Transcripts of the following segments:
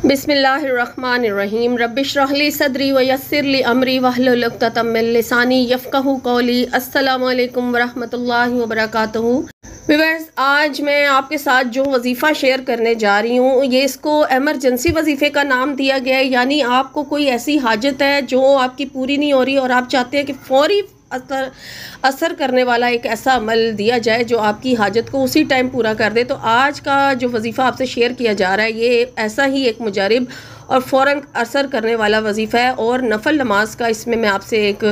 बिस्मिल्लाहिर्रहमानिर्रहीम रब्बिश्रह ली सदरी व यस्सिर ली अमरी वहलुल उक़्दतम मिन लिसानी यफ़क़हू क़ौली। अस्सलामु अलैकुम वरहमतुल्लाहि वबरकातुहू। व्यूअर्स, आज मैं आपके साथ जो वजीफ़ा शेयर करने जा रही हूँ, ये इसको एमरजेंसी वजीफ़े का नाम दिया गया है। यानी आपको कोई ऐसी हाजत है जो आपकी पूरी नहीं हो रही और आप चाहते हैं कि फ़ौरी असर करने वाला एक ऐसा अमल दिया जाए जो आपकी हाजत को उसी टाइम पूरा कर दे। तो आज का जो वजीफ़ा आपसे शेयर किया जा रहा है, ये ऐसा ही एक मुजारिब और फ़ौरन असर करने वाला वजीफ़ा है। और नफल नमाज का इसमें मैं आपसे एक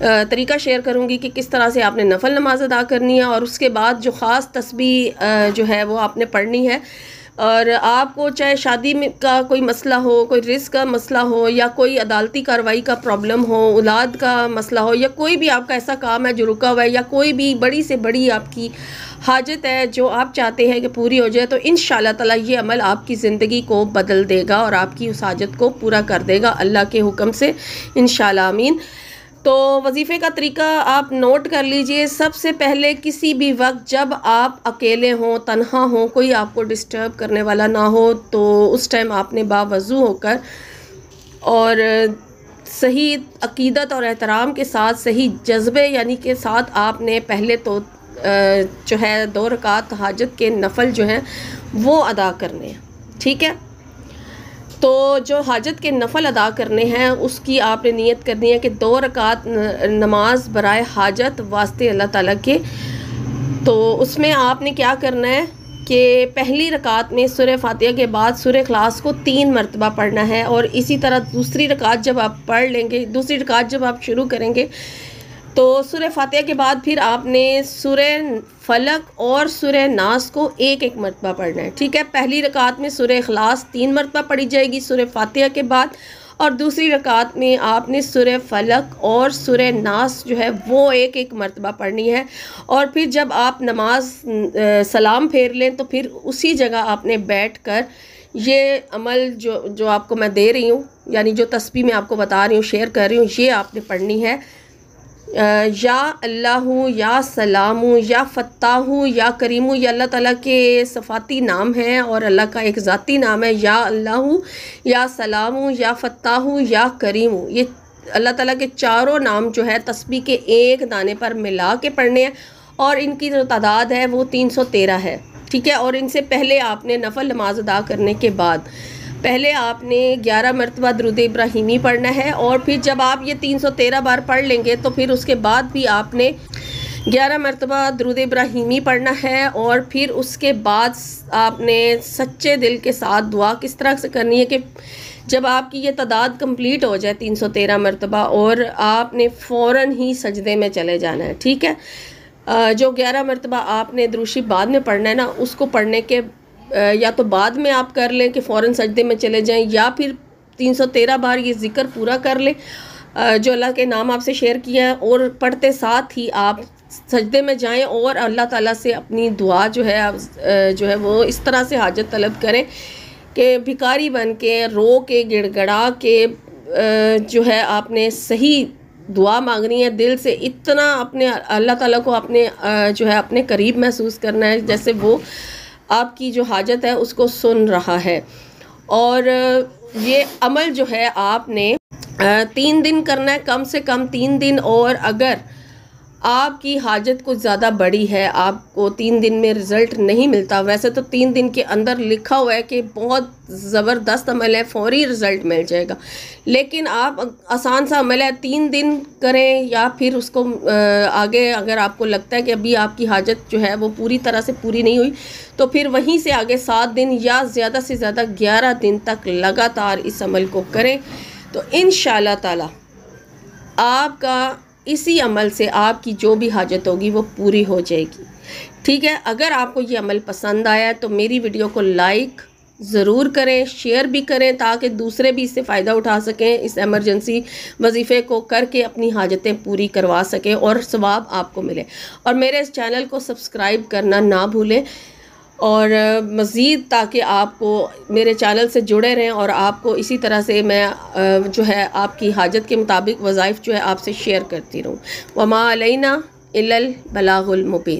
तरीका शेयर करूंगी कि किस तरह से आपने नफल नमाज अदा करनी है और उसके बाद जो ख़ास तस्बीह जो है वो आपने पढ़नी है। और आपको चाहे शादी में का कोई मसला हो, कोई रिस्क का मसला हो, या कोई अदालती कार्रवाई का प्रॉब्लम हो, औलाद का मसला हो, या कोई भी आपका ऐसा काम है जो रुका हुआ है, या कोई भी बड़ी से बड़ी आपकी हाजत है जो आप चाहते हैं कि पूरी हो जाए, तो इंशाअल्लाह ताला ये अमल आपकी ज़िंदगी को बदल देगा और आपकी उस हाजत को पूरा कर देगा अल्लाह के हुक्म से, इंशाअल्लाह आमीन। तो वजीफ़े का तरीका आप नोट कर लीजिए। सबसे पहले किसी भी वक्त जब आप अकेले हों, तन्हा हों, कोई आपको डिस्टर्ब करने वाला ना हो, तो उस टाइम आपने बावज़ू होकर और सही अकीदत और एहतराम के साथ, सही जज्बे यानी के साथ आपने पहले तो जो है 2 रकात हाजत के नफल जो हैं वो अदा करने हैं। ठीक है, तो जो हाजत के नफल अदा करने हैं उसकी आपने नियत करनी है कि 2 रकात नमाज बराए हाजत वास्ते अल्लाह ताला के। तो उसमें आपने क्या करना है कि पहली रकात में सूरह फातिहा के बाद सूरह इखलास को 3 मरतबा पढ़ना है। और इसी तरह दूसरी रकात जब आप पढ़ लेंगे, दूसरी रकात जब आप शुरू करेंगे तो सूरह फातिहा के बाद फिर आपने सूरह फलक और सूरह नास को 1-1 मरतबा पढ़ना है। ठीक है, पहली रकात में सूरह इखलास 3 मरतबा पढ़ी जाएगी सूरह फातिहा के बाद, और दूसरी रकात में आपने सूरह फलक और सूरह नास जो है वो 1-1 मरतबा पढ़नी है। और फिर जब आप नमाज सलाम फेर लें तो फिर उसी जगह आपने बैठ कर ये अमल जो आपको मैं दे रही हूँ, यानी जो तस्बीह मैं आपको बता रही हूँ, शेयर कर रही हूँ, ये आपने पढ़नी है। या अल्लाहु, या सलामु, या फत्ताहु, या करीमु, ये अल्लाह ताला के सफ़ाती नाम हैं और अल्लाह का एक ज़ाती नाम है। या अल्लाहु, या सलामु, या फत्ताहु, या करीमु, ये अल्लाह ताला के चारों नाम जो है तस्बीह के एक दाने पर मिला के पढ़ने हैं और इनकी जो तादाद है वो 313 है। ठीक है, और इनसे पहले आपने नफल नमाज अदा करने के बाद पहले आपने 11 मरतबा दुरूद इब्राहिमी पढ़ना है। और फिर जब आप ये 313 बार पढ़ लेंगे तो फिर उसके बाद भी आपने 11 मरतबा दुरूद इब्राहिमी पढ़ना है। और फिर उसके बाद आपने सच्चे दिल के साथ दुआ किस तरह से करनी है कि जब आपकी ये तादाद कंप्लीट हो जाए 313 मरतबा, और आपने फ़ौरन ही सजदे में चले जाना है। ठीक है, जो 11 मरतबा आपने दुरूद बाद में पढ़ना है ना, उसको पढ़ने के या तो बाद में आप कर लें कि फ़ौरन सजदे में चले जाएं, या फिर 313 बार ये ज़िक्र पूरा कर लें जो अल्लाह के नाम आपसे शेयर किया है, और पढ़ते साथ ही आप सजदे में जाएं और अल्लाह ताला से अपनी दुआ जो है वो इस तरह से हाजत तलब करें कि भिखारी बन के, रो के, गिड़गड़ा के जो है आपने सही दुआ मांगनी है। दिल से इतना अपने अल्लाह ताला को अपने जो है अपने करीब महसूस करना है जैसे वो आपकी जो हाजत है उसको सुन रहा है। और ये अमल जो है आपने 3 दिन करना है, कम से कम 3 दिन। और अगर आपकी हाजत कुछ ज़्यादा बड़ी है, आपको 3 दिन में रिज़ल्ट नहीं मिलता, वैसे तो 3 दिन के अंदर लिखा हुआ है कि बहुत ज़बरदस्त अमल है, फ़ौरी रिज़ल्ट मिल जाएगा, लेकिन आप आसान सा अमल है, 3 दिन करें या फिर उसको आगे अगर आपको लगता है कि अभी आपकी हाजत जो है वो पूरी तरह से पूरी नहीं हुई, तो फिर वहीं से आगे 7 दिन या ज़्यादा से ज़्यादा 11 दिन तक लगातार इस अमल को करें। तो इंशाअल्लाह ताला आपका इसी अमल से आपकी जो भी हाजत होगी वो पूरी हो जाएगी। ठीक है, अगर आपको ये अमल पसंद आया तो मेरी वीडियो को लाइक ज़रूर करें, शेयर भी करें ताकि दूसरे भी इससे फ़ायदा उठा सकें, इस एमरजेंसी वजीफ़े को करके अपनी हाजतें पूरी करवा सकें और सवाब आपको मिले। और मेरे इस चैनल को सब्सक्राइब करना ना भूलें और मज़ीद ताकि आपको मेरे चैनल से जुड़े रहें और आपको इसी तरह से मैं जो है आपकी हाजत के मुताबिक वज़ाइफ जो है आपसे शेयर करती रहूँ। वमा अलैना इल्लल बलागुल मुबीन।